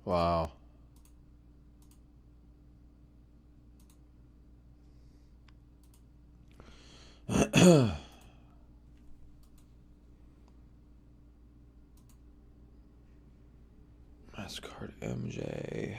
Wow. MasterCard MJ.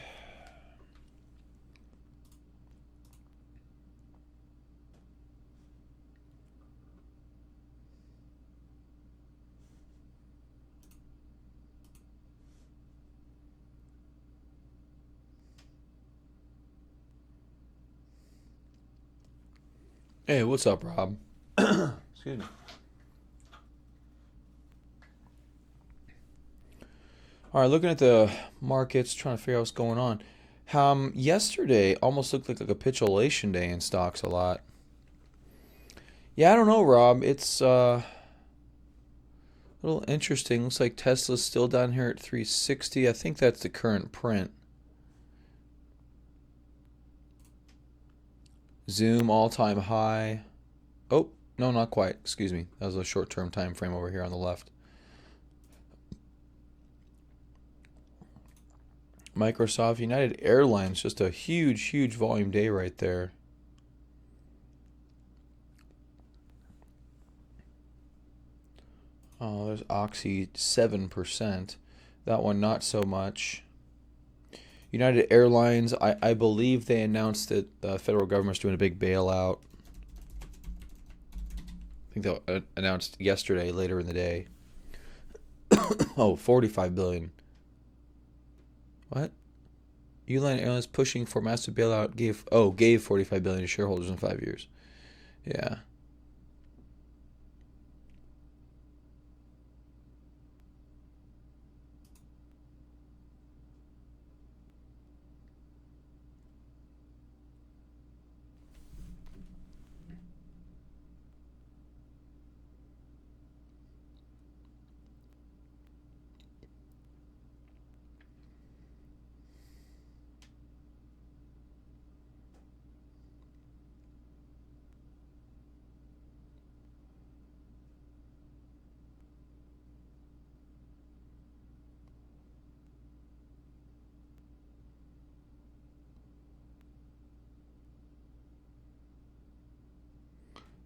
Hey, what's up, Rob? Excuse me. All right, looking at the markets, trying to figure out what's going on. Yesterday almost looked like a capitulation day in stocks a lot. Yeah, I don't know, Rob. It's a little interesting. Looks like Tesla's still down here at 360. I think that's the current print. Zoom all-time high. Oh, no, not quite. Excuse me. That was a short-term time frame over here on the left. Microsoft, United Airlines, just a huge, huge volume day right there. Oh, there's Oxy, 7%. That one, not so much. United Airlines, I believe they announced that the federal government's doing a big bailout. I think they announced yesterday, later in the day. Oh, 45 billion. What? United Airlines pushing for massive bailout gave 45 billion to shareholders in 5 years. Yeah.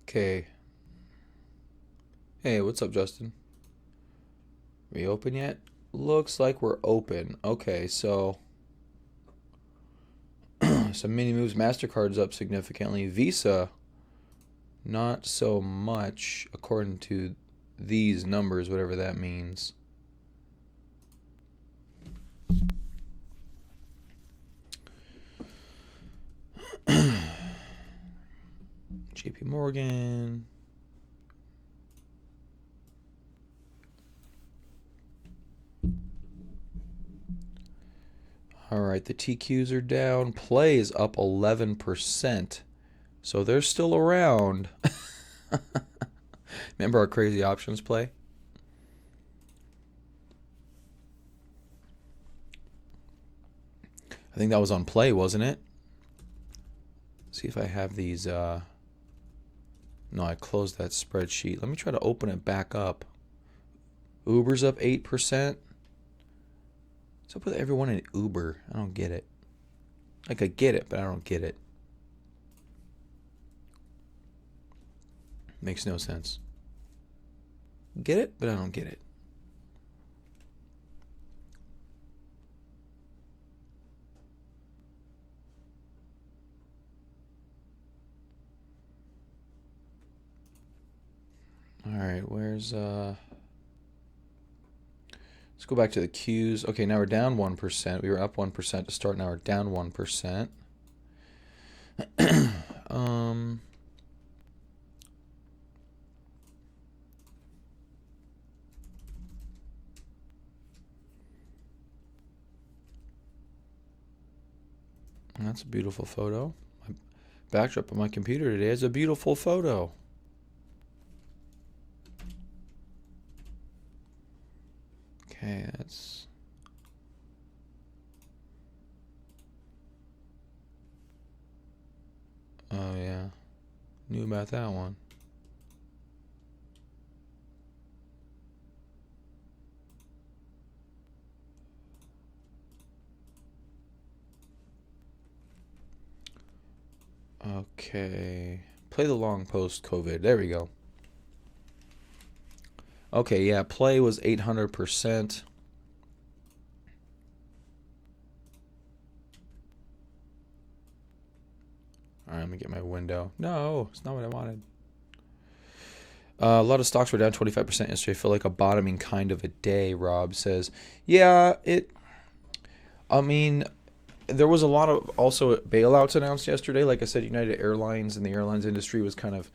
Okay. Hey, what's up, Justin? We open yet? Looks like we're open. Okay, so some mini moves. Mastercard's up significantly. Visa, not so much, according to these numbers, whatever that means. JP Morgan. All right, the TQs are down. Play is up 11%. So they're still around. Remember our crazy options play? I think that was on play, wasn't it? See if I have these. No, I closed that spreadsheet. Let me try to open it back up. Uber's up 8%. What's up with everyone in Uber? I don't get it. Like, I get it, but I don't get it. Makes no sense. Get it, but I don't get it. All right, where's let's go back to the Qs. Okay, now we're down 1%. We were up 1% to start. Now we're down 1%. um that's a beautiful photo. My backdrop on my computer today is a beautiful photo. Okay, that's oh yeah. Knew about that one. Okay. Play the long post-COVID. There we go. Okay, yeah, play was 800%. All right, let me get my window. No, it's not what I wanted. A lot of stocks were down 25% yesterday. I feel like a bottoming kind of a day, Rob says. Yeah, I mean, there was a lot of also bailouts announced yesterday. Like I said, United Airlines and the airlines industry was kind of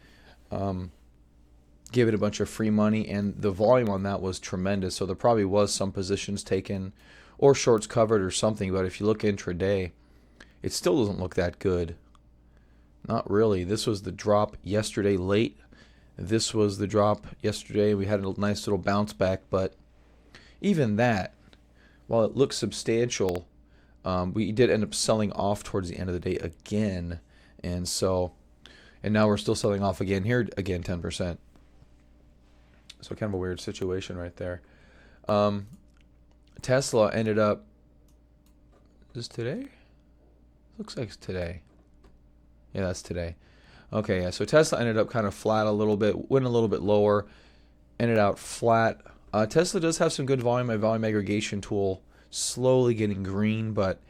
giving a bunch of free money, and the volume on that was tremendous. So there probably was some positions taken or shorts covered or something. But if you look intraday, it still doesn't look that good. Not really. This was the drop yesterday late. This was the drop yesterday. We had a nice little bounce back, but even that, while it looks substantial, we did end up selling off towards the end of the day again. And now we're still selling off again here, again 10%. So kind of a weird situation right there. Tesla ended up, is this today? Looks like it's today. Yeah, that's today. Okay, yeah, so Tesla ended up kind of flat a little bit, went a little bit lower, ended out flat. Tesla does have some good volume. My volume aggregation tool slowly getting green, but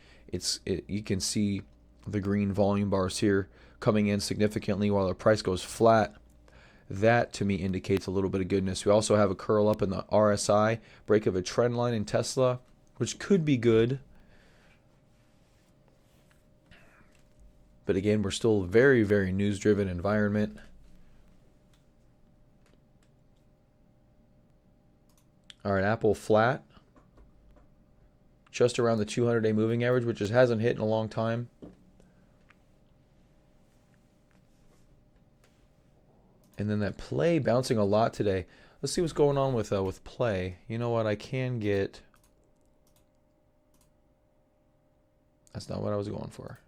you can see the green volume bars here coming in significantly while the price goes flat. That to me indicates a little bit of goodness. We also have a curl up in the RSI, break of a trend line in Tesla, which could be good. But again, we're still a very, very news-driven environment. All right, Apple flat. Just around the 200-day moving average, which hasn't hit in a long time. And then that play bouncing a lot today. Let's see what's going on with play. You know what? I can get... That's not what I was going for.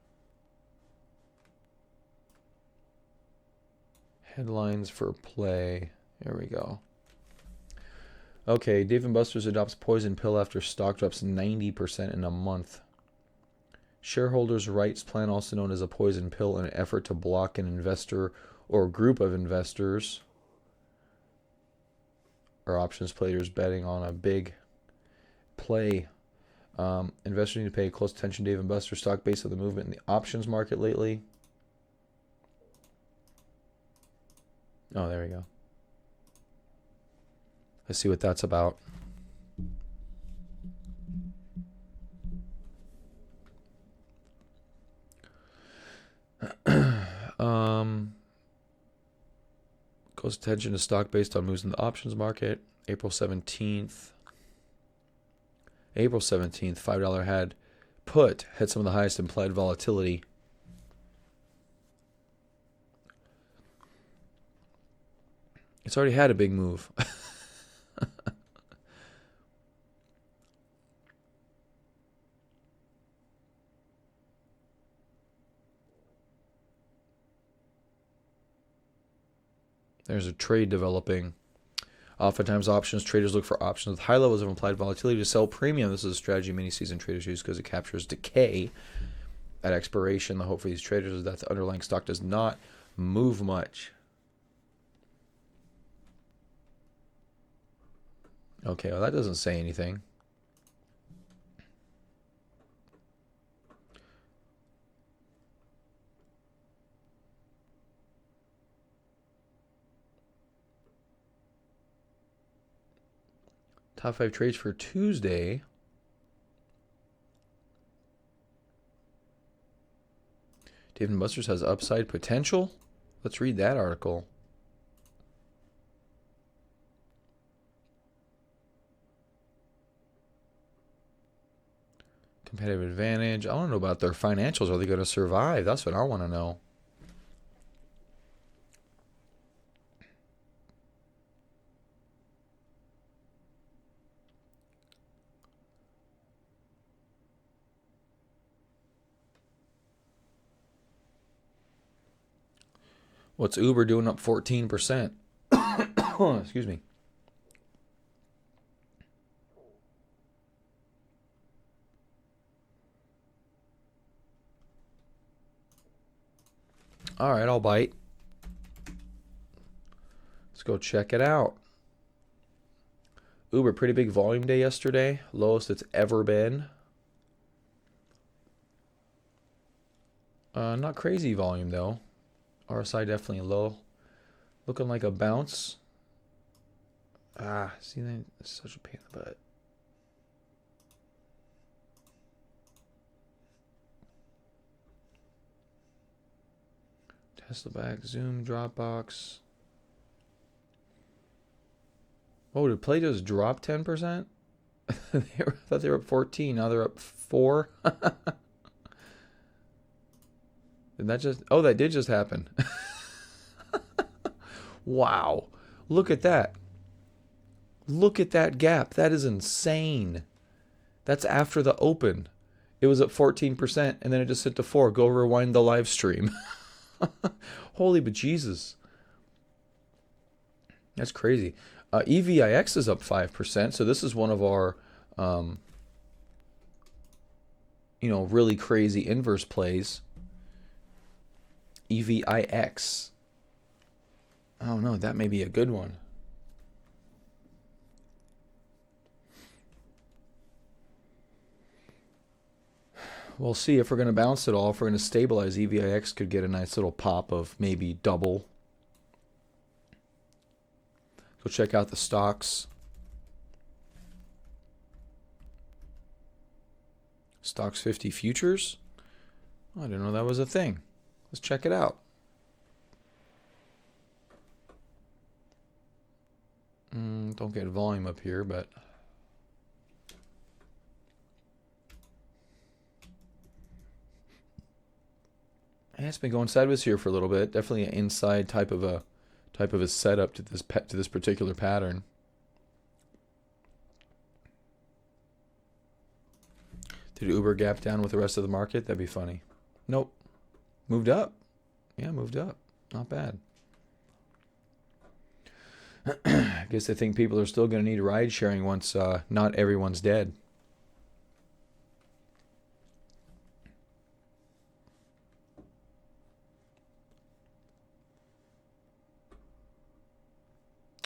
Headlines for play. Here we go. Okay, Dave & Buster's adopts poison pill after stock drops 90% in a month. Shareholders' rights plan, also known as a poison pill, in an effort to block an investor or group of investors or options players betting on a big play. Investors need to pay close attention to Dave & Buster's stock based on the movement in the options market lately. Oh, there we go. Let's see what that's about. Close attention to stock based on moves in the options market. April 17th. $5 had put had some of the highest implied volatility. It's already had a big move. There's a trade developing. Oftentimes, options traders look for options with high levels of implied volatility to sell premium. This is a strategy many seasoned traders use because it captures decay at expiration. The hope for these traders is that the underlying stock does not move much. Okay, well, that doesn't say anything. Top 5 trades for Tuesday. Dave & Buster's has upside potential. Let's read that article. Competitive advantage. I want to know about their financials. Are they going to survive? That's what I want to know. What's Uber doing up 14%? Excuse me. All right, I'll bite. Let's go check it out. Uber, pretty big volume day yesterday. Lowest it's ever been. Not crazy volume though. RSI definitely low. Looking like a bounce. See, that's such a pain in the butt. Tesla back, Zoom, Dropbox. Oh, did Play just drop 10%? I thought they were up 14. Now they're up 4. Did that just... Oh, that did just happen. Wow. Look at that. Look at that gap. That is insane. That's after the open. It was at 14%, and then it just hit to 4. Go rewind the live stream. Holy bejesus. That's crazy. EVIX is up 5%, so this is one of our, really crazy inverse plays. EVIX. I don't know, that may be a good one. We'll see if we're going to bounce it all. If we're going to stabilize, EVIX could get a nice little pop of maybe double. Go check out the stocks. Stocks 50 futures. I didn't know that was a thing. Let's check it out. Don't get volume up here, but... It's been going sideways here for a little bit. Definitely an inside type of a setup to this particular pattern. Did Uber gap down with the rest of the market? That'd be funny. Nope. Moved up. Yeah, moved up. Not bad. I guess I think people are still going to need ride sharing once not everyone's dead.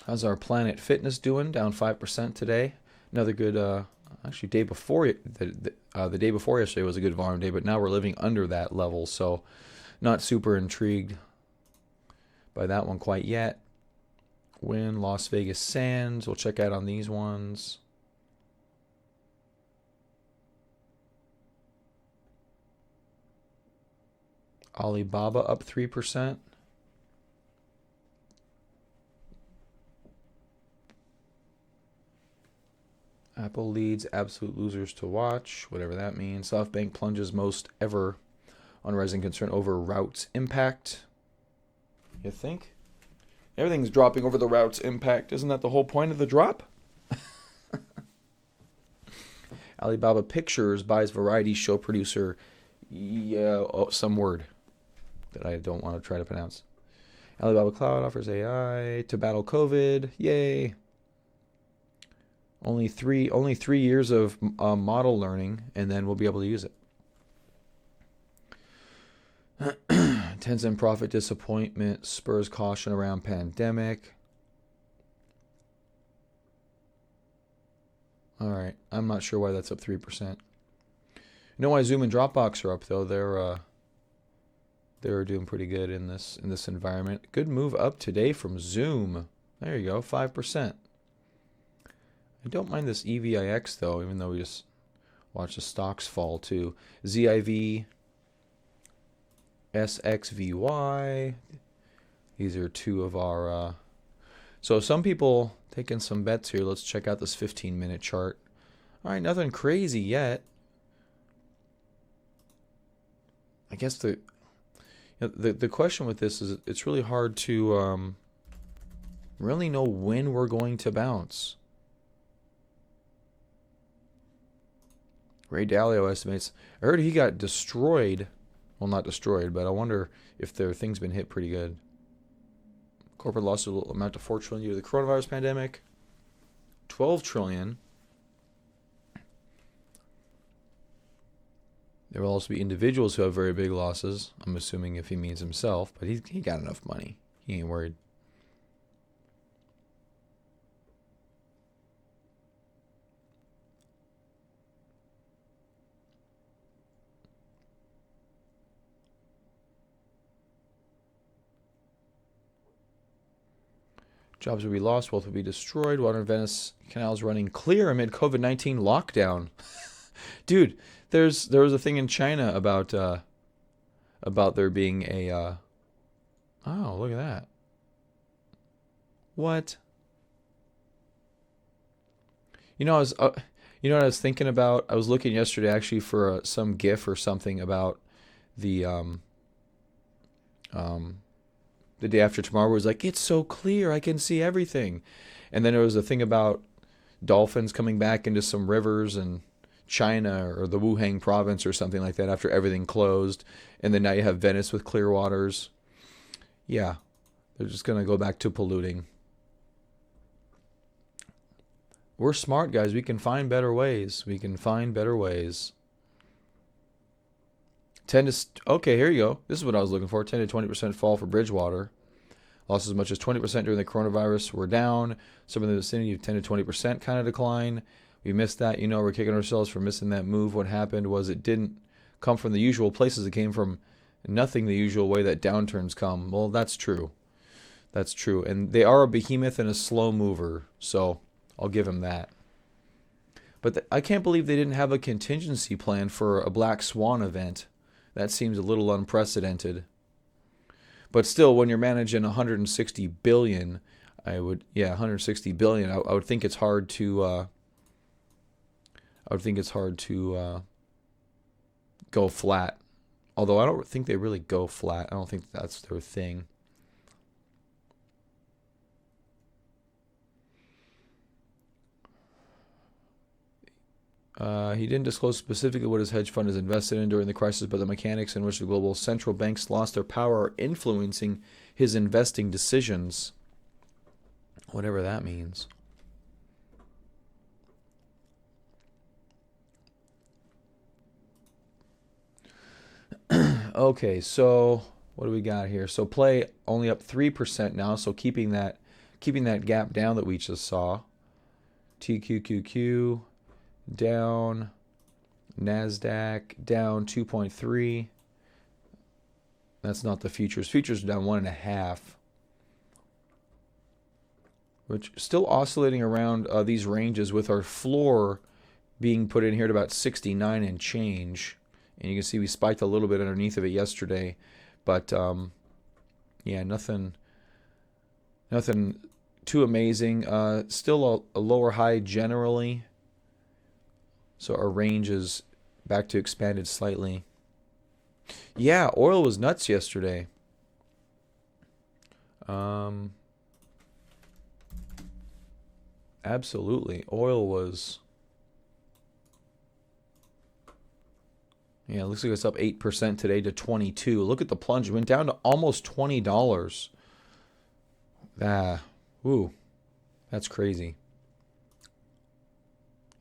How's our Planet Fitness doing? Down 5% today. Another good, actually, day before the day before yesterday was a good volume day, but now we're living under that level, so not super intrigued by that one quite yet. Win Las Vegas Sands. We'll check out on these ones. Alibaba up 3%. Apple leads absolute losers to watch, whatever that means. SoftBank plunges most ever on rising concern over routes impact. You think? Everything's dropping over the routes impact. Isn't that the whole point of the drop? Alibaba Pictures buys variety show producer. Some word that I don't want to try to pronounce. Alibaba Cloud offers AI to battle COVID. Yay. Only three years of model learning, and then we'll be able to use it. Tencent profit disappointment spurs caution around pandemic. All right, I'm not sure why that's up 3%. You know why Zoom and Dropbox are up though? They're doing pretty good in this environment. Good move up today from Zoom. There you go, 5%. I don't mind this EVIX though, even though we just watch the stocks fall too. ZIV, SXVY. These are two of our... So some people taking some bets here. Let's check out this 15-minute chart. All right, nothing crazy yet. I guess the question with this is it's really hard to really know when we're going to bounce. Ray Dalio estimates. I heard he got destroyed. Well, not destroyed, but I wonder if their thing's been hit pretty good. Corporate losses will amount to $4 trillion due to the coronavirus pandemic. $12 trillion. There will also be individuals who have very big losses. I'm assuming if he means himself, but he got enough money. He ain't worried. Jobs will be lost, wealth will be destroyed. Water in Venice canals running clear amid COVID-19 lockdown. Dude, there was a thing in China about there being a oh, look at that. What? You know, you know what I was thinking about? I was looking yesterday actually for some GIF or something about the um the day after tomorrow. Where it was like, it's so clear, I can see everything. And then there was a thing about dolphins coming back into some rivers in China or the Wuhan province or something like that after everything closed. And then now you have Venice with clear waters. Yeah, they're just going to go back to polluting. We're smart, guys. We can find better ways. We can find better ways. Okay, here you go. This is what I was looking for. 10 to 20% fall for Bridgewater. Lost as much as 20% during the coronavirus. We're down. Some in the vicinity of 10 to 20% kind of decline. We missed that. You know, we're kicking ourselves for missing that move. What happened was it didn't come from the usual places. It came from nothing the usual way that downturns come. Well, that's true. That's true. And they are a behemoth and a slow mover. So I'll give him that. But I can't believe they didn't have a contingency plan for a Black Swan event. That seems a little unprecedented. But still, when you're managing 160 billion, 160 billion. I would think it's hard to. Go flat. Although I don't think they really go flat. I don't think that's their thing. He didn't disclose specifically what his hedge fund is invested in during the crisis, but the mechanics in which the global central banks lost their power are influencing his investing decisions. Whatever that means. Okay, so what do we got here? So play only up 3% now, so keeping that gap down that we just saw. TQQQ down, NASDAQ down 2.3. That's not the futures. Futures are down 1.5. Which still oscillating around these ranges with our floor being put in here at about 69 and change. And you can see we spiked a little bit underneath of it yesterday. But yeah, nothing too amazing. Still a lower high generally. So our range is back to expanded slightly. Yeah, oil was nuts yesterday. Absolutely. Oil was... Yeah, it looks like it's up 8% today to 22. Look at the plunge. It went down to almost $20. Ooh, that's crazy.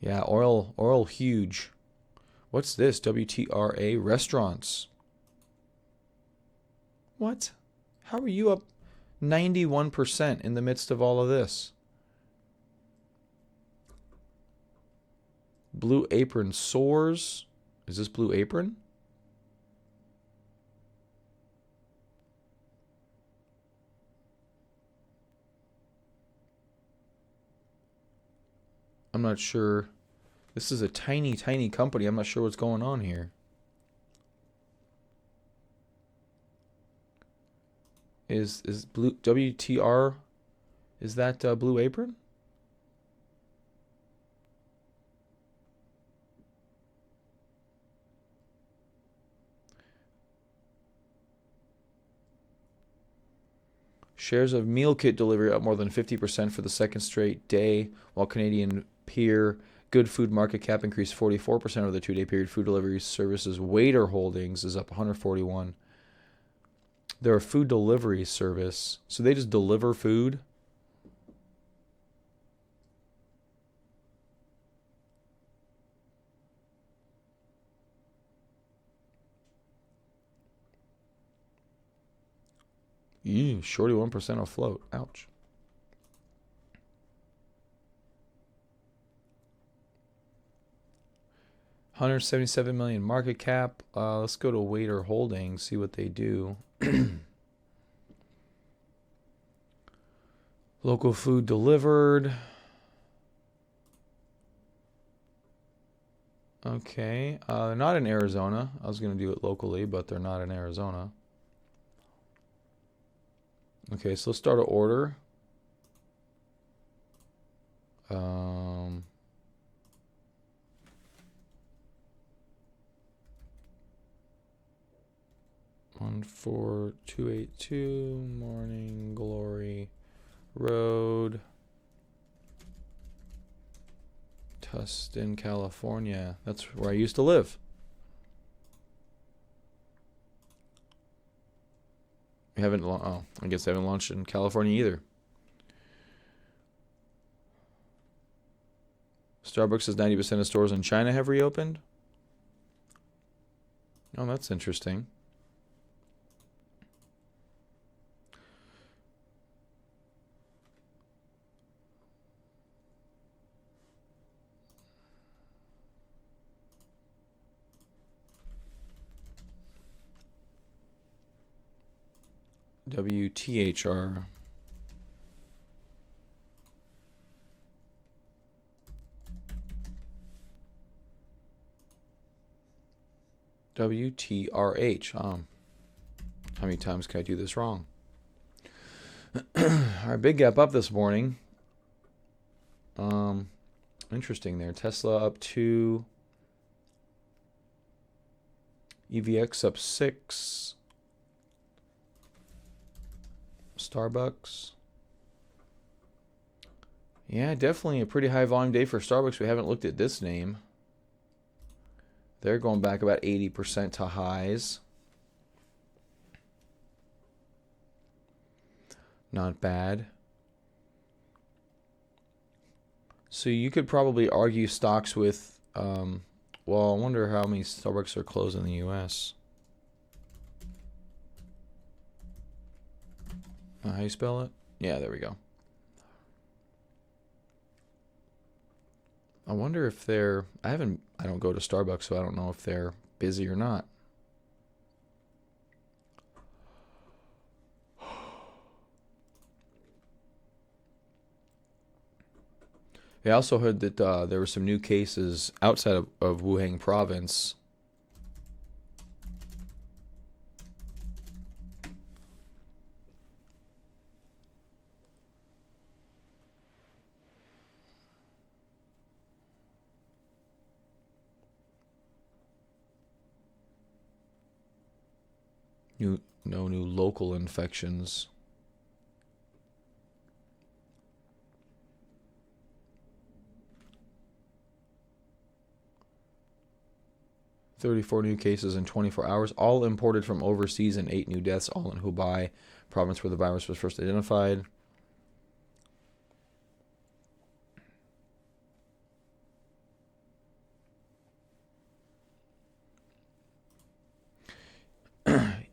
Yeah, oil huge. What's this? WTRA restaurants. What? How are you up 91% in the midst of all of this? Blue Apron soars. Is this Blue Apron? I'm not sure. This is a tiny, tiny company. I'm not sure what's going on here. Is Blue WTR? Is that Blue Apron? Shares of meal kit delivery up more than 50% for the second straight day, while Canadian peer Good Food market cap increased 44% over the 2-day period. Food delivery services Waiter Holdings is up 141. They're a food delivery service, so they just deliver food. Ew, shorty 1% afloat. Ouch. $177 million market cap. Let's go to Waiter Holdings, see what they do. Local food delivered. Okay. They're not in Arizona. I was going to do it locally, but they're not in Arizona. Okay, so let's start an order. Um, 14282 Morning Glory Road, Tustin, California. That's where I used to live. We haven't. Oh, I guess they haven't launched in California either. Starbucks says 90% of stores in China have reopened. Oh, that's interesting. WTHR. WTRH. How many times can I do this wrong? All right, big gap up this morning. Interesting there. Tesla up 2. EVX up 6. Starbucks. Yeah, definitely a pretty high volume day for Starbucks. We haven't looked at this name. They're going back about 80% to highs. Not bad. So you could probably argue stocks with, well, I wonder how many Starbucks are closed in the U.S. How you spell it? Yeah, there we go. I wonder if they're, I don't go to Starbucks, so I don't know if they're busy or not. I also heard that there were some new cases outside of Wuhan province. No new local infections. $34 new cases in 24 hours, all imported from overseas, and 8 new deaths, all in Hubei province where the virus was first identified.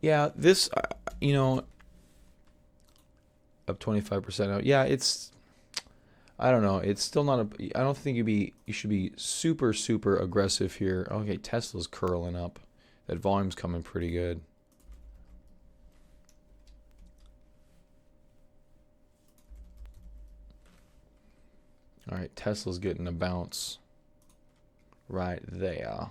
Yeah, this, up 25% out. Yeah, it's, I don't know. It's still not I don't think you should be super, super aggressive here. Okay, Tesla's curling up. That volume's coming pretty good. All right, Tesla's getting a bounce right there.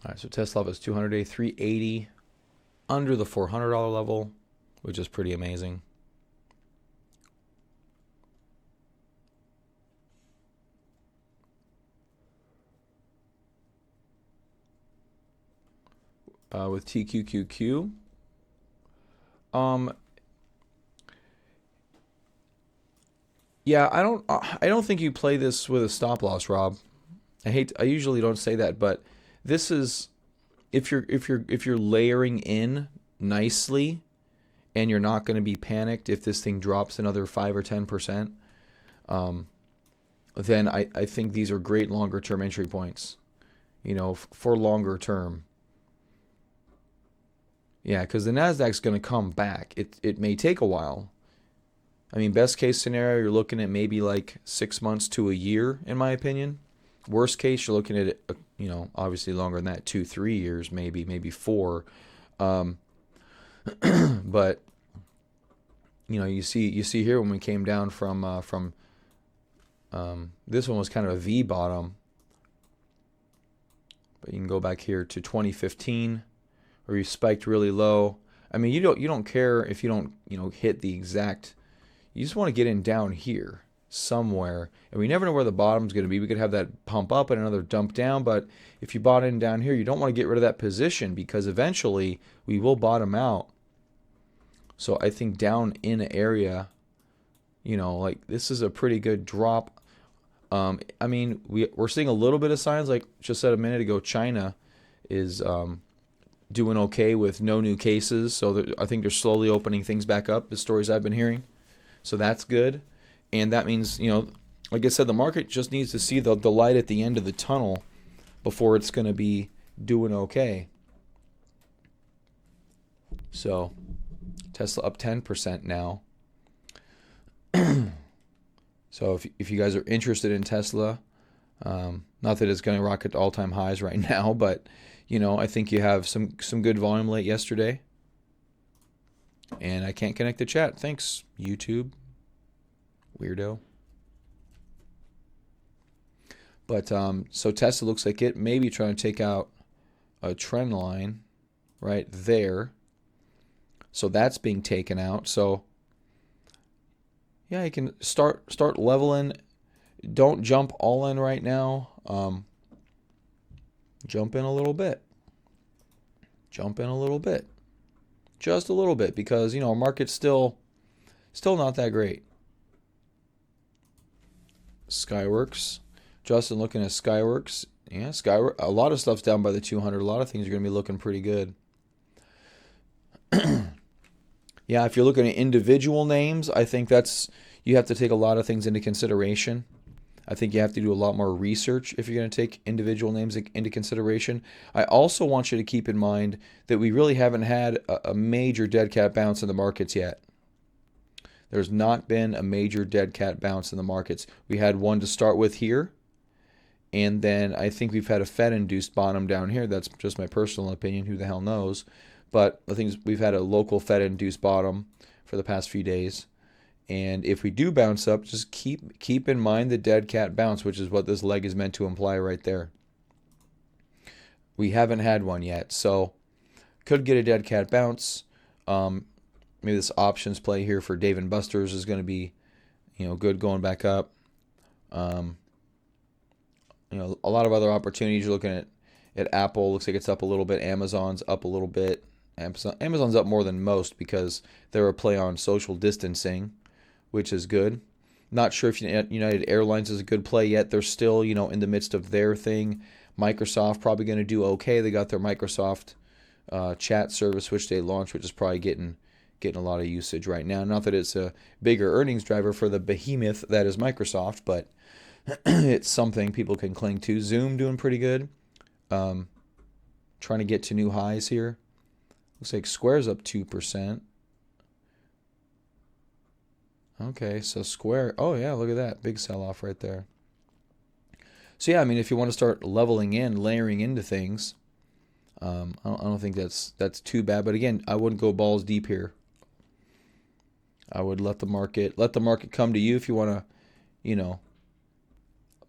All right, so Tesla is 200-day, 380, under the $400 level, which is pretty amazing. With TQQQ, Yeah, I don't think you play this with a stop loss, Rob. I usually don't say that, but this is if you're layering in nicely and you're not going to be panicked if this thing drops another 5 or 10%, then I think these are great longer term entry points, for longer term. Yeah, because the Nasdaq's going to come back. It may take a while. I mean, best case scenario, you're looking at maybe like 6 months to a year, in my opinion. Worst case, you're looking at obviously longer than that, 2 3 years, maybe four. Um, but you see here when we came down from this one was kind of a V bottom, but you can go back here to 2015, where you spiked really low. I mean, you don't care if you don't hit the exact. You just want to get in down here somewhere, and we never know where the bottom's going to be. We could have that pump up and another dump down, but if you bought in down here, you don't want to get rid of that position because eventually we will bottom out. So I think down in an area, like this is a pretty good drop. I mean, we're seeing a little bit of signs, like just said a minute ago, China is doing okay with no new cases. So I think they're slowly opening things back up, the stories I've been hearing. So that's good. And that means, like I said, the market just needs to see the light at the end of the tunnel before it's going to be doing okay. So Tesla up 10% now. So if you guys are interested in Tesla, not that it's going to rocket to all-time highs right now, but I think you have some good volume late yesterday. And I can't connect the chat. Thanks, YouTube. Weirdo. But so Tesla looks like it may be trying to take out a trend line right there. So that's being taken out. So yeah, you can start leveling. Don't jump all in right now. Jump in a little bit. Jump in a little bit. Just a little bit, because market's still not that great. Skyworks. Justin looking at Skyworks. Yeah, Skyworks. A lot of stuff's down by the 200. A lot of things are going to be looking pretty good. Yeah, if you're looking at individual names, I think you have to take a lot of things into consideration. I think you have to do a lot more research if you're going to take individual names into consideration. I also want you to keep in mind that we really haven't had a major dead cat bounce in the markets yet. There's not been a major dead cat bounce in the markets. We had one to start with here, and then I think we've had a Fed-induced bottom down here. That's just my personal opinion. Who the hell knows? But I think we've had a local Fed-induced bottom for the past few days. And if we do bounce up, just keep in mind the dead cat bounce, which is what this leg is meant to imply right there. We haven't had one yet, so could get a dead cat bounce. Maybe this options play here for Dave & Buster's is going to be, good going back up. A lot of other opportunities. You're looking at Apple. Looks like it's up a little bit. Amazon's up a little bit. Amazon's up more than most because they're a play on social distancing, which is good. Not sure if United Airlines is a good play yet. They're still, in the midst of their thing. Microsoft probably going to do okay. They got their Microsoft chat service, which they launched, which is probably getting a lot of usage right now. Not that it's a bigger earnings driver for the behemoth that is Microsoft, but it's something people can cling to. Zoom doing pretty good. Trying to get to new highs here. Looks like Square's up 2%. Okay, so Square, oh yeah, look at that. Big sell-off right there. So yeah, I mean, if you want to start leveling in, layering into things, I don't think that's too bad. But again, I wouldn't go balls deep here. I would let the market come to you if you want to,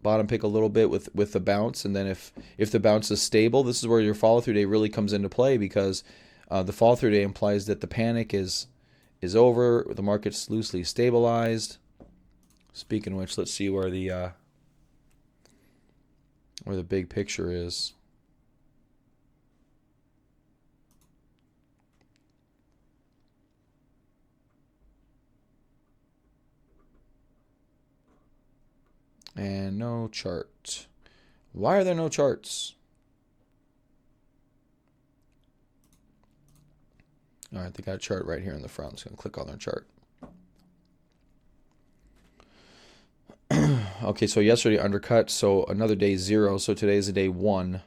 bottom pick a little bit with the bounce, and then if the bounce is stable, this is where your follow-through day really comes into play, because the follow-through day implies that the panic is over, the market's loosely stabilized. Speaking of which, let's see where the big picture is. And no chart. Why are there no charts? All right, they got a chart right here in the front. I'm just going to click on their chart. Okay, so yesterday undercut, so another day 0, so today is a day 1.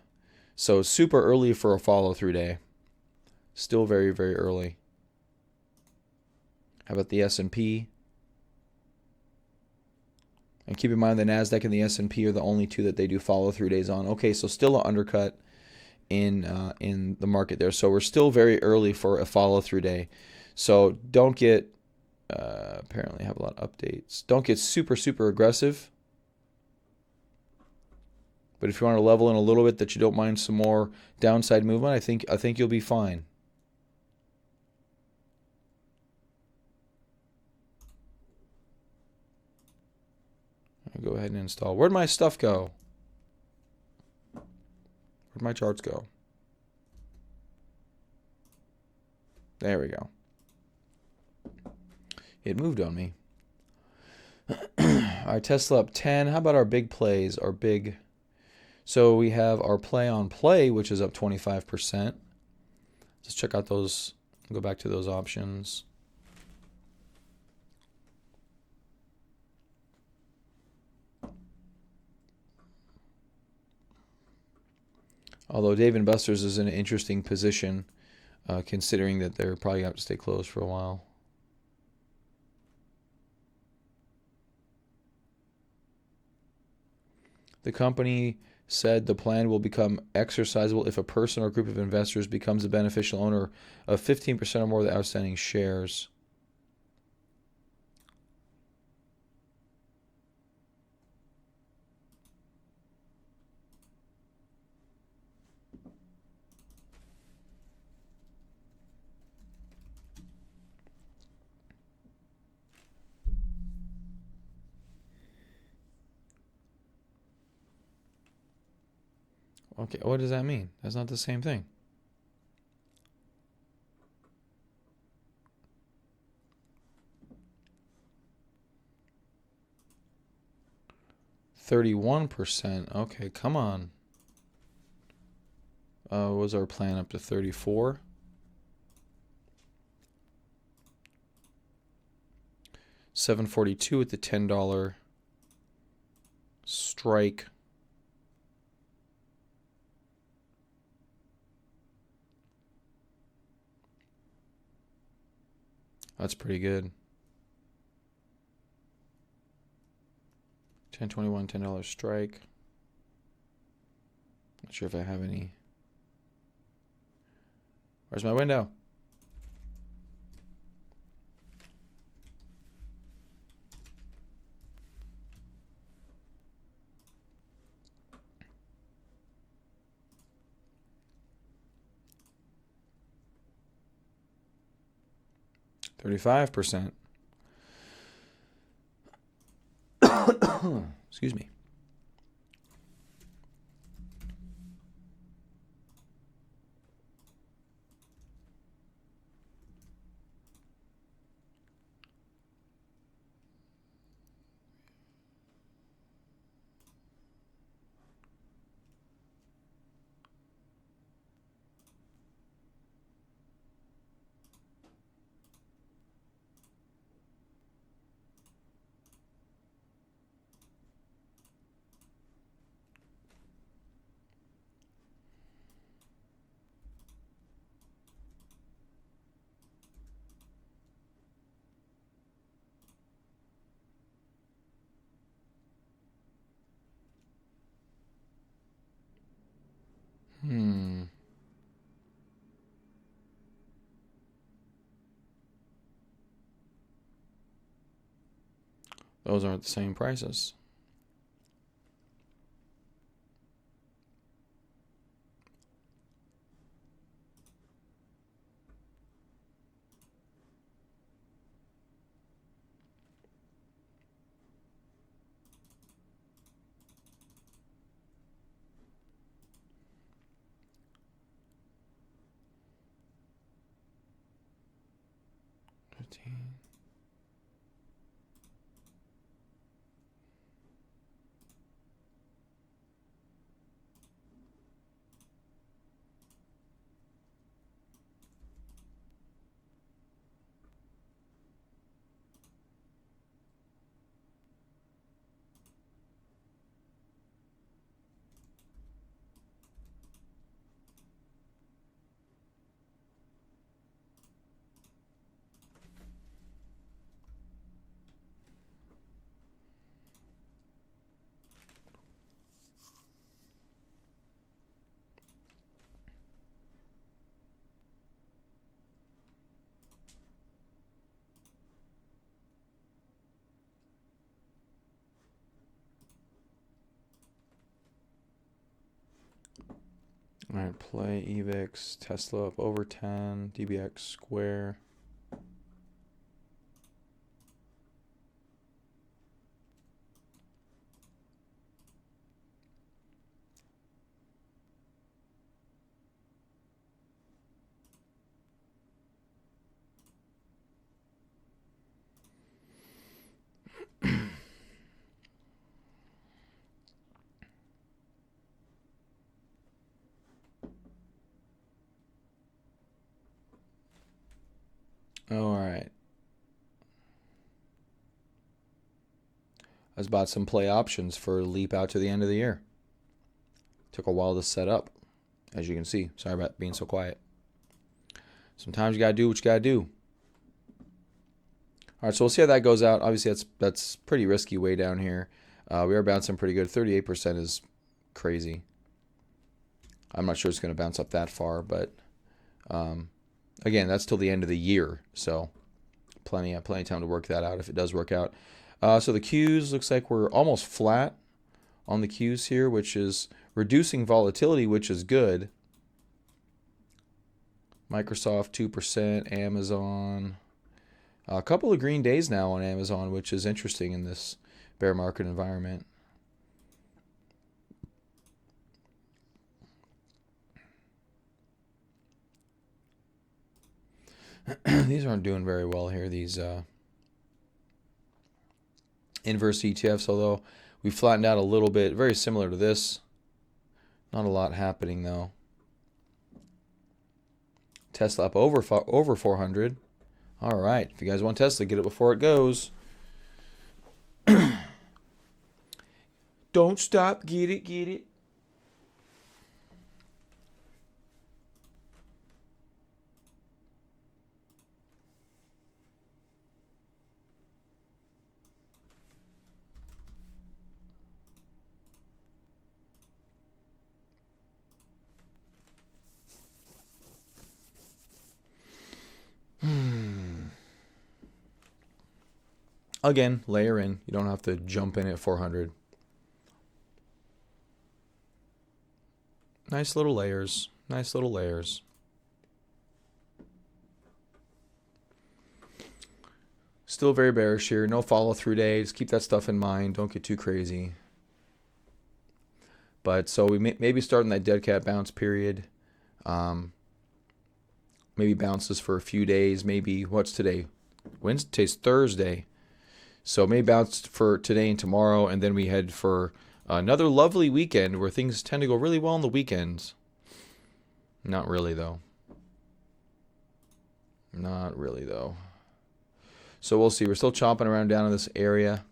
So super early for a follow-through day. Still very, very early. How about the S&P? And keep in mind the NASDAQ and the S&P are the only two that they do follow-through days on. Okay, so still an undercut in the market there. So we're still very early for a follow-through day. So don't get, apparently have a lot of updates. Don't get super, super aggressive. But if you want to level in a little bit, that you don't mind some more downside movement, I think you'll be fine. I'll go ahead and install. Where'd my stuff go? Where'd my charts go? There we go. It moved on me. All right, Tesla up 10. How about our big plays? So we have our play on play, which is up 25%. Let's check out those. Go back to those options. Although Dave & Buster's is in an interesting position, considering that they're probably going to have to stay closed for a while. The company said the plan will become exercisable if a person or group of investors becomes a beneficial owner of 15% or more of the outstanding shares. Okay, what does that mean? That's not the same thing. %. Okay, come on. Was our plan up to 34? $7.42 at the $10 strike. That's pretty good. 10.21, $10 strike. Not sure if I have any. Where's my window? $35. Excuse me. Those aren't the same prices. All right, play EVIX, Tesla up over 10, DBX Square. All right. I was bought some play options for leap out to the end of the year. Took a while to set up, as you can see. Sorry about being so quiet. Sometimes you gotta do what you gotta do. All right, so we'll see how that goes out. Obviously, that's pretty risky way down here. We are bouncing pretty good. 38% is crazy. I'm not sure it's going to bounce up that far, but again, that's till the end of the year, so plenty of time to work that out if it does work out. So the Qs, looks like we're almost flat on the Qs here, which is reducing volatility, which is good. Microsoft 2%, Amazon. A couple of green days now on Amazon, which is interesting in this bear market environment. These aren't doing very well here, these inverse ETFs, although we flattened out a little bit, very similar to this. Not a lot happening though. Tesla up over 400. All right, if you guys want Tesla, get it before it goes. Don't stop, get it, get it. Again, layer in. You don't have to jump in at 400. Nice little layers. Nice little layers. Still very bearish here. No follow through day. Just keep that stuff in mind. Don't get too crazy. But so we may be starting that dead cat bounce period. Maybe bounces for a few days. Maybe, what's today? Wednesday's Thursday. So maybe bounce for today and tomorrow, and then we head for another lovely weekend where things tend to go really well on the weekends. Not really, though. Not really, though. So we'll see. We're still chomping around down in this area.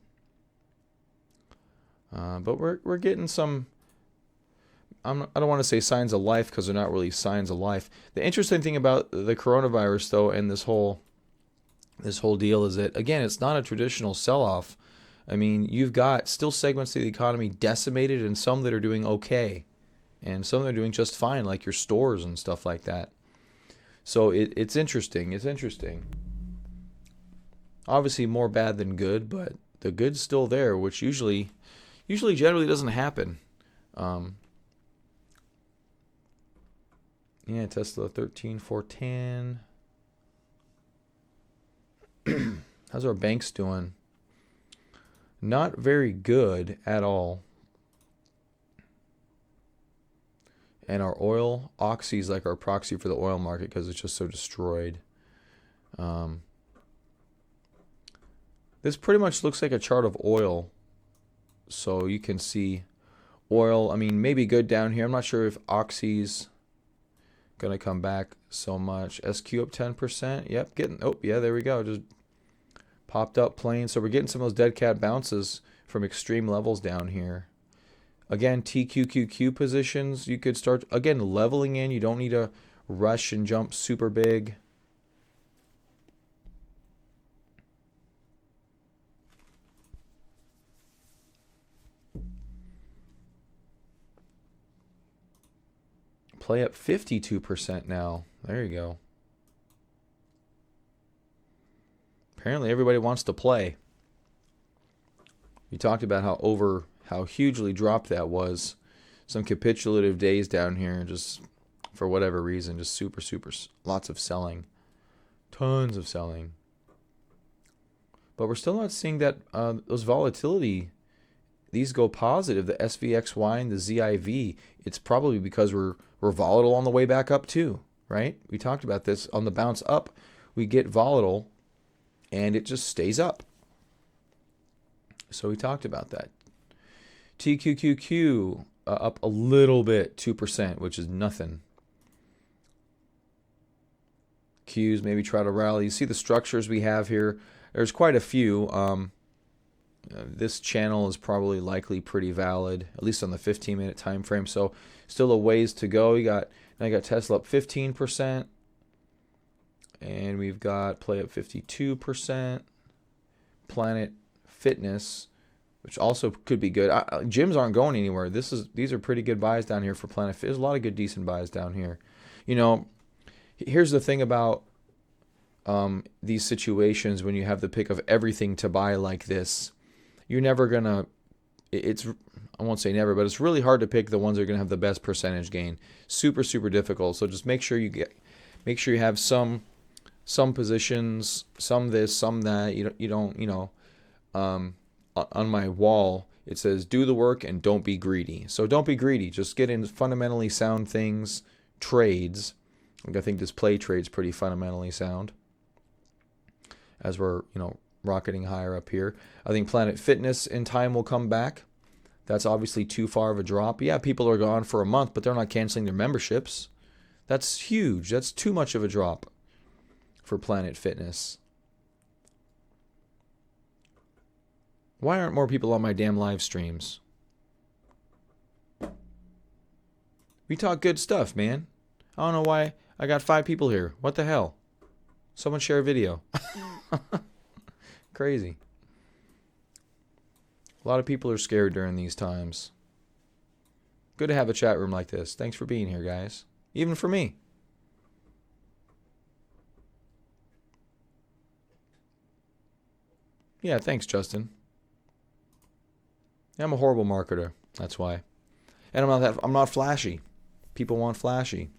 But we're getting some... I don't want to say signs of life because they're not really signs of life. The interesting thing about the coronavirus, though, and this whole deal is that, again, it's not a traditional sell-off. I mean, you've got still segments of the economy decimated and some that are doing okay. And some that are doing just fine, like your stores and stuff like that. So it's interesting. It's interesting. Obviously more bad than good, but the good's still there, which usually generally doesn't happen. Yeah, Tesla 13,410. How's our banks doing? Not very good at all. And our oil, Oxy is like our proxy for the oil market because it's just so destroyed. This pretty much looks like a chart of oil. So you can see oil, I mean, maybe good down here. I'm not sure if Oxy's going to come back so much. SQ up 10%. Yep, yeah, there we go. Just popped up plain. So we're getting some of those dead cat bounces from extreme levels down here. Again, TQQQ positions, you could start, again, leveling in. You don't need to rush and jump super big. Play up 52% now. There you go. Apparently everybody wants to play. We talked about how hugely dropped that was. Some capitulative days down here. Just for whatever reason. Just lots of selling. Tons of selling. But we're still not seeing that those volatility, these go positive. The SVXY and the ZIV, it's probably because we're volatile on the way back up too, right? We talked about this. On the bounce up, we get volatile and it just stays up. So we talked about that. TQQQ up a little bit, 2%, which is nothing. Qs maybe try to rally. You see the structures we have here. There's quite a few. This channel is probably likely pretty valid, at least on the 15-minute time frame. So still a ways to go. Now you got Tesla up 15%, and we've got Play up 52%. Planet Fitness, which also could be good. Gyms aren't going anywhere. These are pretty good buys down here for Planet Fitness. There's a lot of good decent buys down here. You know, here's the thing about these situations when you have the pick of everything to buy like this. You're never gonna. I won't say never, but it's really hard to pick the ones that are gonna have the best percentage gain. Super difficult. So just make sure you have some positions, some this, some that. You don't. On my wall it says do the work and don't be greedy. So don't be greedy. Just get in fundamentally sound things, trades. I think this play trade's pretty fundamentally sound. As we're rocketing higher up here. I think Planet Fitness in time will come back. That's obviously too far of a drop. Yeah, people are gone for a month, but they're not canceling their memberships. That's huge. That's too much of a drop for Planet Fitness. Why aren't more people on my damn live streams? We talk good stuff, man. I don't know why I got 5 people here. What the hell? Someone share a video. Crazy. A lot of people are scared during these times. Good to have a chat room like this. Thanks for being here, guys. Even for me. Yeah, thanks, Justin. I'm a horrible marketer. That's why. And I'm not flashy. People want flashy.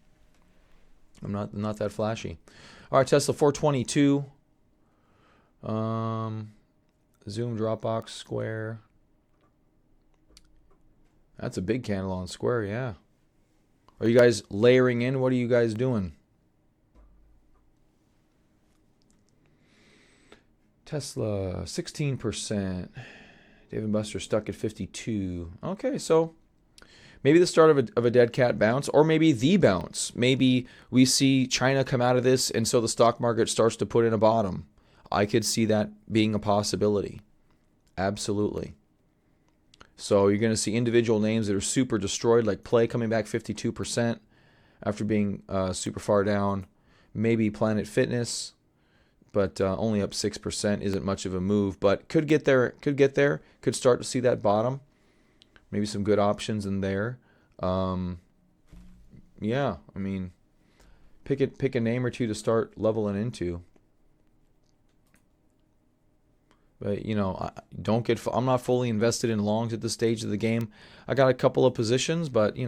I'm not that flashy. All right, Tesla 422. Zoom, Dropbox, Square. That's a big candle on Square, yeah. Are you guys layering in? What are you guys doing? Tesla 16%. Dave and Buster stuck at 52. Okay, so maybe the start of a dead cat bounce, or maybe the bounce. Maybe we see China come out of this, and so the stock market starts to put in a bottom. I could see that being a possibility. Absolutely. So you're going to see individual names that are super destroyed, like Play coming back 52% after being super far down. Maybe Planet Fitness, but only up 6% isn't much of a move, but could get there. Could start to see that bottom. Maybe some good options in there. Yeah, I mean, pick a name or two to start leveling into. But I'm not fully invested in longs at this stage of the game. I got a couple of positions, but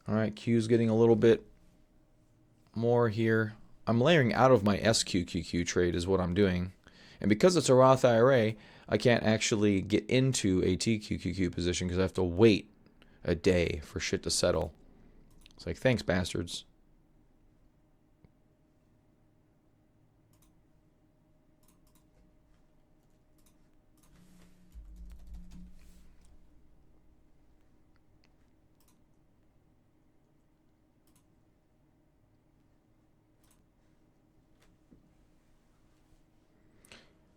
All right, Q's getting a little bit more here. I'm layering out of my SQQQ trade is what I'm doing. And because it's a Roth IRA, I can't actually get into a TQQQ position because I have to wait a day for shit to settle. It's like, thanks, bastards.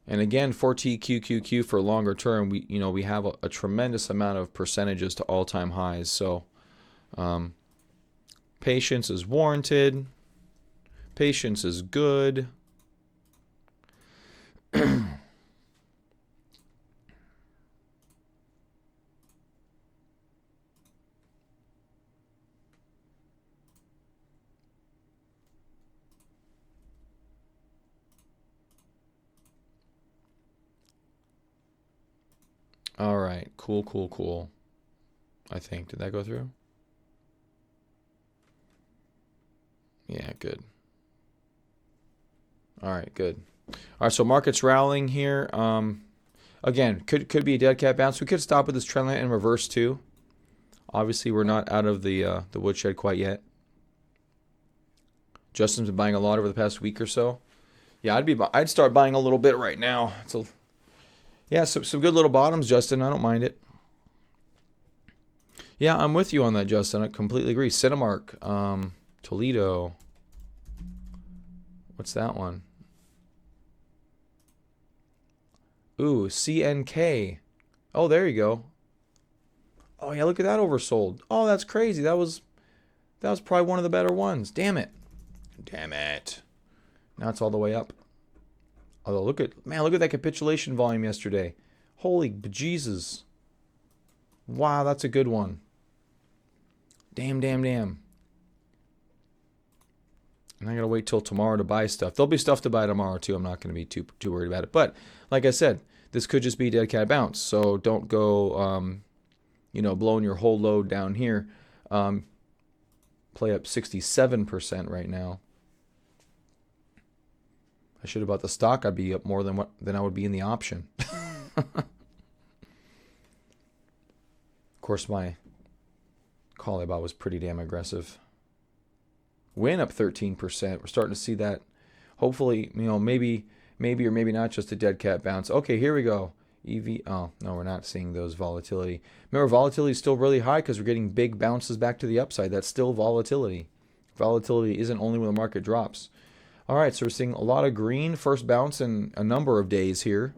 And again, for TQQQ for longer term, we have a tremendous amount of percentages to all-time highs. So patience is warranted. Patience is good. All right. Cool, cool, cool. I think. Did that go through? Yeah, good. All right, good. All right, so market's rallying here. Again, could be a dead cat bounce. We could stop with this trend line and reverse too. Obviously, we're not out of the woodshed quite yet. Justin's been buying a lot over the past week or so. Yeah, I'd start buying a little bit right now. Yeah, some good little bottoms, Justin. I don't mind it. Yeah, I'm with you on that, Justin. I completely agree. Cinemark, Toledo. What's that one? Ooh, CNK. Oh, there you go. Oh yeah, look at that oversold. Oh, that's crazy. That was probably one of the better ones. Damn it. Damn it. Now it's all the way up. Although look at that capitulation volume yesterday. Holy bejesus. Wow, that's a good one. Damn, damn, damn. And I gotta wait till tomorrow to buy stuff. There'll be stuff to buy tomorrow too. I'm not gonna be too worried about it. But like I said, this could just be dead cat bounce. So don't go blowing your whole load down here. Play up 67% right now. I should have bought the stock. I'd be up more than I would be in the option. Of course, my call I bought was pretty damn aggressive. Win up 13%. We're starting to see that. Hopefully, maybe or maybe not just a dead cat bounce. Okay, here we go. EV. Oh, no, we're not seeing those volatility. Remember, volatility is still really high because we're getting big bounces back to the upside. That's still volatility. Volatility isn't only when the market drops. All right, so we're seeing a lot of green. First bounce in a number of days here.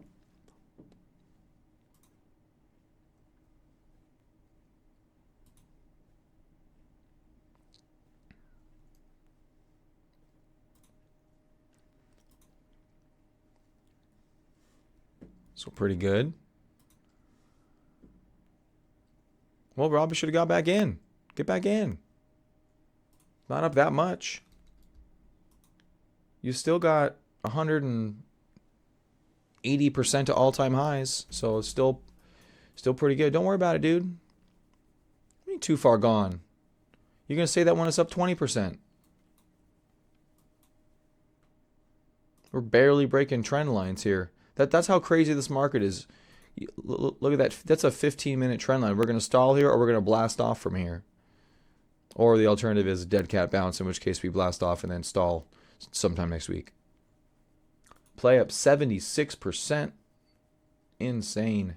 So pretty good. Well, Robbie should have got back in. Get back in. Not up that much. You still got 180% to all-time highs, so it's still pretty good. Don't worry about it, dude. You ain't too far gone. You're going to say that when it's up 20%. We're barely breaking trend lines here. That's how crazy this market is. Look at that. That's a 15-minute trend line. We're going to stall here or we're going to blast off from here. Or the alternative is a dead cat bounce, in which case we blast off and then stall sometime next week. Play up 76%. Insane.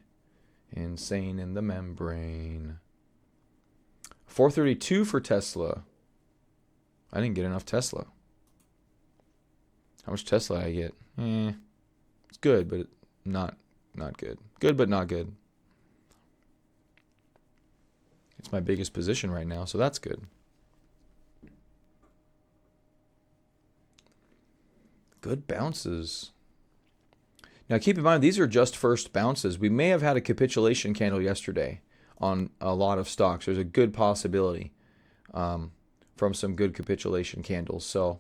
Insane in the membrane. 432 for Tesla. I didn't get enough Tesla. How much Tesla did I get? It's good, but not good. Good, but not good. It's my biggest position right now, so that's good. Good bounces. Now keep in mind, these are just first bounces. We may have had a capitulation candle yesterday on a lot of stocks. There's a good possibility from some good capitulation candles. So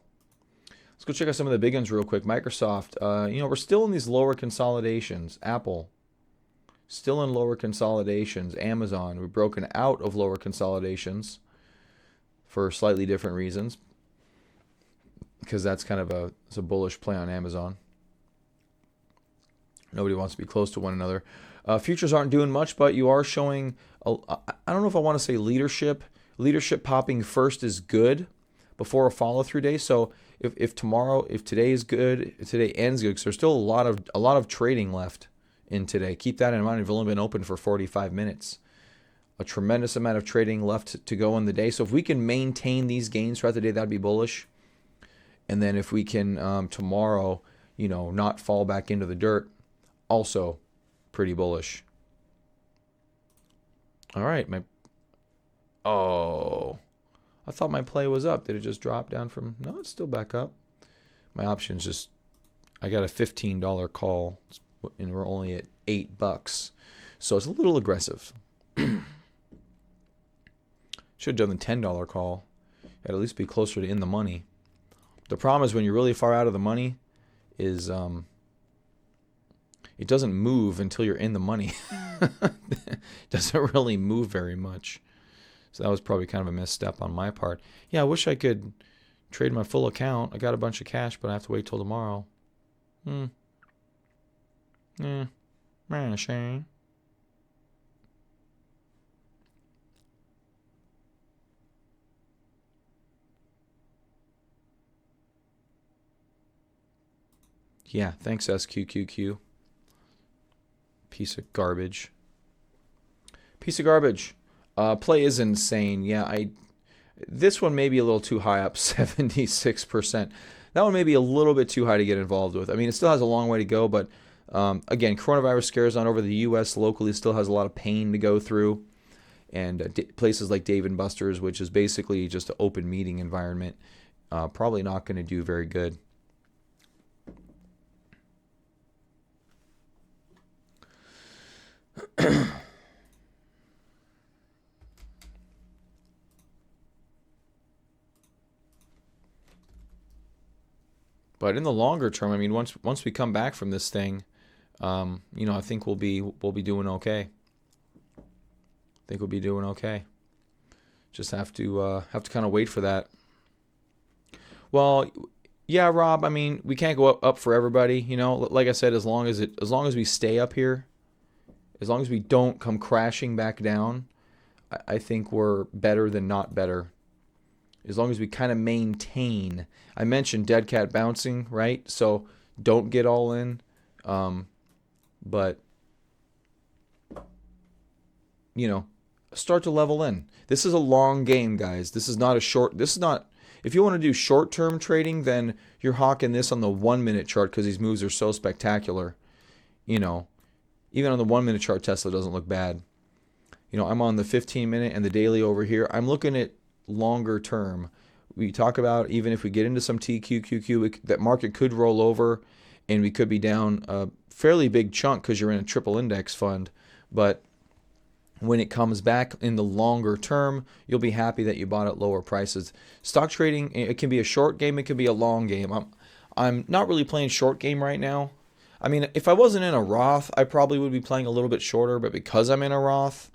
let's go check out some of the big ones real quick. Microsoft, we're still in these lower consolidations. Apple, still in lower consolidations. Amazon, we've broken out of lower consolidations for slightly different reasons, because that's kind of a bullish play on Amazon. Nobody wants to be close to one another. Futures aren't doing much, but you are showing, I don't know if I want to say leadership. Leadership popping first is good before a follow-through day. So if today is good, if today ends good, because there's still a lot of trading left in today. Keep that in mind. We've only been open for 45 minutes. A tremendous amount of trading left to go in the day. So if we can maintain these gains throughout the day, that'd be bullish. And then if we can tomorrow, not fall back into the dirt, also pretty bullish. All right, I thought my play was up. Did it just drop down from? No, it's still back up. My options I got a $15 call, and we're only at $8, so it's a little aggressive. Should have done the $10 call. At least be closer to in the money. The problem is when you're really far out of the money is it doesn't move until you're in the money. It doesn't really move very much. So that was probably kind of a misstep on my part. Yeah, I wish I could trade my full account. I got a bunch of cash, but I have to wait till tomorrow. Shame. Yeah, thanks SQQQ. Piece of garbage. Piece of garbage. Play is insane. Yeah, this one may be a little too high up, 76%. That one may be a little bit too high to get involved with. I mean, it still has a long way to go, but again, coronavirus scares on over the U.S. locally still has a lot of pain to go through. And places like Dave & Buster's, which is basically just an open meeting environment, probably not going to do very good. But in the longer term, I mean, once we come back from this thing, I think we'll be doing okay. I think we'll be doing okay. Just have to kind of wait for that. Well, yeah, Rob. I mean, we can't go up for everybody. Like I said, as long as we stay up here, as long as we don't come crashing back down, I think we're better than not better. As long as we kind of maintain. I mentioned dead cat bouncing, right? So don't get all in. But, start to level in. This is a long game, guys. This is not, if you want to do short-term trading, then you're hawking this on the 1-minute chart because these moves are so spectacular. Even on the 1-minute chart, Tesla doesn't look bad. I'm on the 15-minute and the daily over here. I'm looking at longer term. We talk about even if we get into some TQQQ, that market could roll over and we could be down a fairly big chunk because you're in a triple index fund. But when it comes back in the longer term, you'll be happy that you bought at lower prices. Stock trading, it can be a short game, it can be a long game. I'm not really playing short game right now. I mean, if I wasn't in a Roth, I probably would be playing a little bit shorter, but because I'm in a Roth,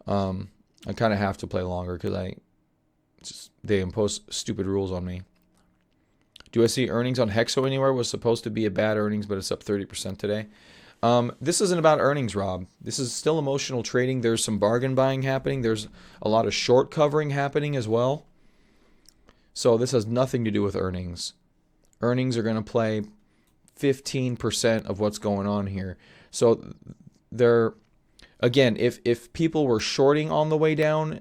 I kind of have to play longer because they impose stupid rules on me. Do I see earnings on Hexo anywhere? Was supposed to be a bad earnings, but it's up 30% today. This isn't about earnings, Rob. This is still emotional trading. There's some bargain buying happening. There's a lot of short covering happening as well. So this has nothing to do with earnings. Earnings are going to play 15% of what's going on here. So again, if people were shorting on the way down,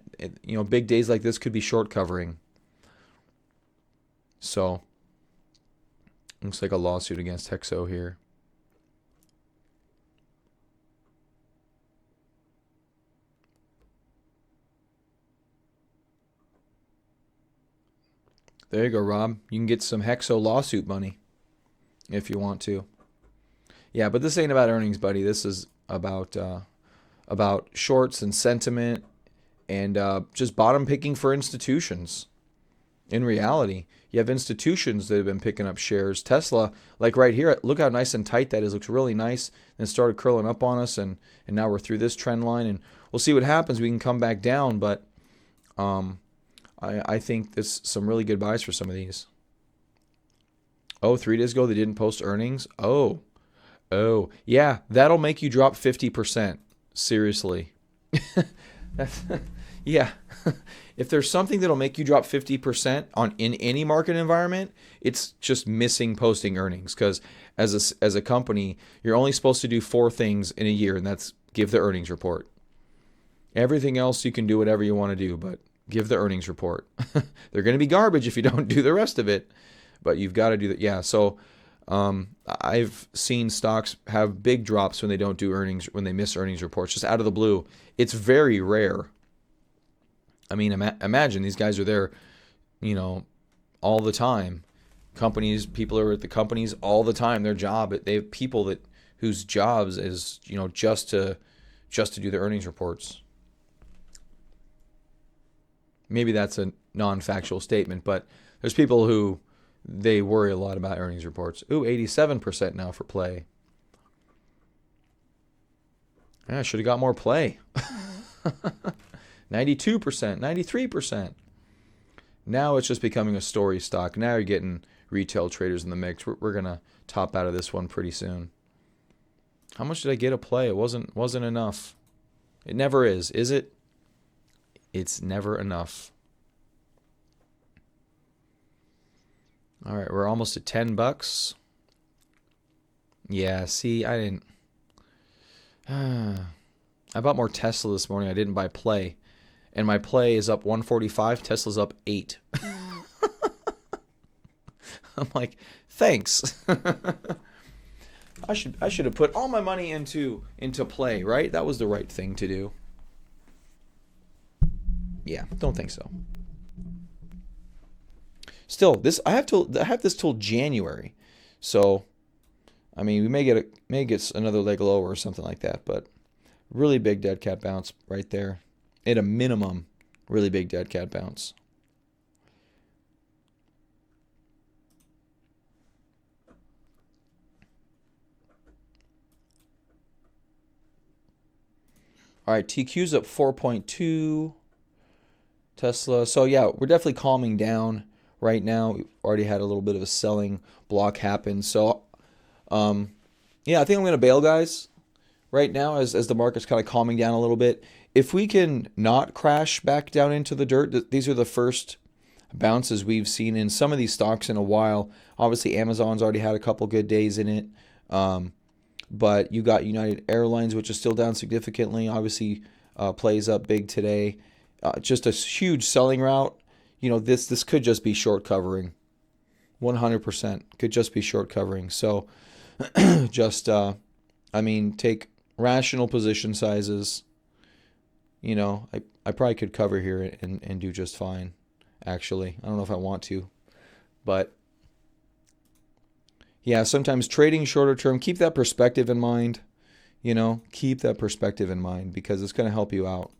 big days like this could be short covering. So looks like a lawsuit against Hexo here. There you go, Rob. You can get some Hexo lawsuit money if you want to. Yeah, but this ain't about earnings, buddy. This is about shorts and sentiment and just bottom picking for institutions. In reality, you have institutions that have been picking up shares. Tesla, like right here, look how nice and tight that is. Looks really nice. And it started curling up on us, and now we're through this trend line, and we'll see what happens. We can come back down, but I think there's some really good buys for some of these. Oh, 3 days ago they didn't post earnings? Oh, yeah, that'll make you drop 50%. Seriously. Yeah. If there's something that'll make you drop 50% in any market environment, it's just missing posting earnings. Because as a company, you're only supposed to do 4 things in a year, and that's give the earnings report. Everything else you can do whatever you want to do, but give the earnings report. They're going to be garbage if you don't do the rest of it, but you've got to do that. Yeah, so I've seen stocks have big drops when they don't do earnings, when they miss earnings reports, just out of the blue. It's very rare. I mean, imagine these guys are there, all the time. People are at the companies all the time. Their job, they have people whose jobs is, just to do the earnings reports. Maybe that's a non-factual statement, but there's people who they worry a lot about earnings reports. Ooh, 87% now for play. Yeah, I should have got more play. 92%, 93%. Now it's just becoming a story stock. Now you're getting retail traders in the mix. We're going to top out of this one pretty soon. How much did I get a play? It wasn't enough. It never is it? It's never enough. All right, we're almost at $10. Yeah, see, I didn't. I bought more Tesla this morning. I didn't buy play. And my play is up 145. Tesla's up 8. I'm like, thanks. I should have put all my money into play, right? That was the right thing to do. Yeah, don't think so. Still, I have this till January. So, I mean, we may get another leg lower or something like that, but really big dead cat bounce right there. At a minimum, really big dead cat bounce. All right, TQ's up 4.2. Tesla. So yeah, we're definitely calming down right now. We've already had a little bit of a selling block happen. So yeah, I think I'm going to bail, guys, right now as the market's kind of calming down a little bit. If we can not crash back down into the dirt, these are the first bounces we've seen in some of these stocks in a while. Obviously, Amazon's already had a couple good days in it. But you got United Airlines, which is still down significantly. Obviously, plays up big today. Just a huge selling route. This could just be short covering. 100% could just be short covering. So just, take rational position sizes. I probably could cover here and do just fine, actually. I don't know if I want to. But, yeah, sometimes trading shorter term, keep that perspective in mind. Keep that perspective in mind because it's going to help you out.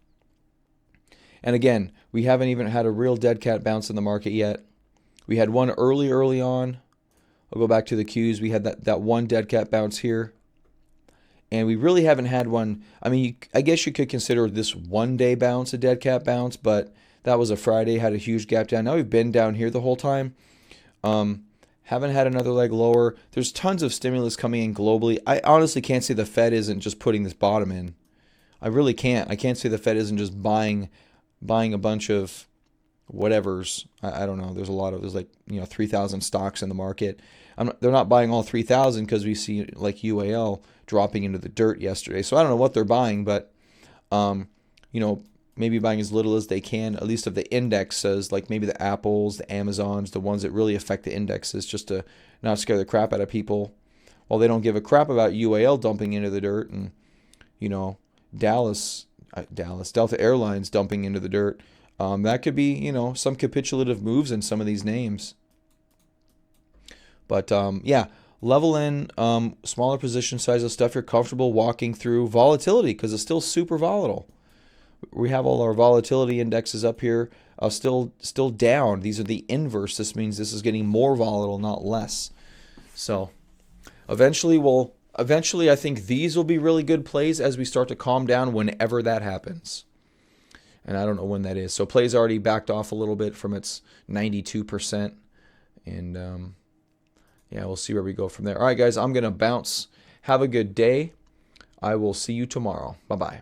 And again, we haven't even had a real dead cat bounce in the market yet. We had one early on. I'll go back to the Qs. We had that one dead cat bounce here. And we really haven't had one. I mean, I guess you could consider this one-day bounce a dead cat bounce, but that was a Friday, had a huge gap down. Now we've been down here the whole time. Haven't had another leg lower. There's tons of stimulus coming in globally. I honestly can't say the Fed isn't just putting this bottom in. I really can't. I can't say the Fed isn't just buying a bunch of whatevers. I don't know. There's 3,000 stocks in the market. They're not buying all 3,000 because we see like UAL dropping into the dirt yesterday. So I don't know what they're buying, but maybe buying as little as they can, at least of the indexes, like maybe the Apples, the Amazons, the ones that really affect the indexes, just to not scare the crap out of people. While they don't give a crap about UAL dumping into the dirt and Delta Airlines dumping into the dirt. That could be, some capitulative moves in some of these names. But yeah, level in, smaller position sizes, stuff you're comfortable walking through. Volatility, because it's still super volatile. We have all our volatility indexes up here, still down. These are the inverse. This means this is getting more volatile, not less. So eventually, I think these will be really good plays as we start to calm down whenever that happens. And I don't know when that is. So play's already backed off a little bit from its 92%. And yeah, we'll see where we go from there. All right, guys, I'm going to bounce. Have a good day. I will see you tomorrow. Bye-bye.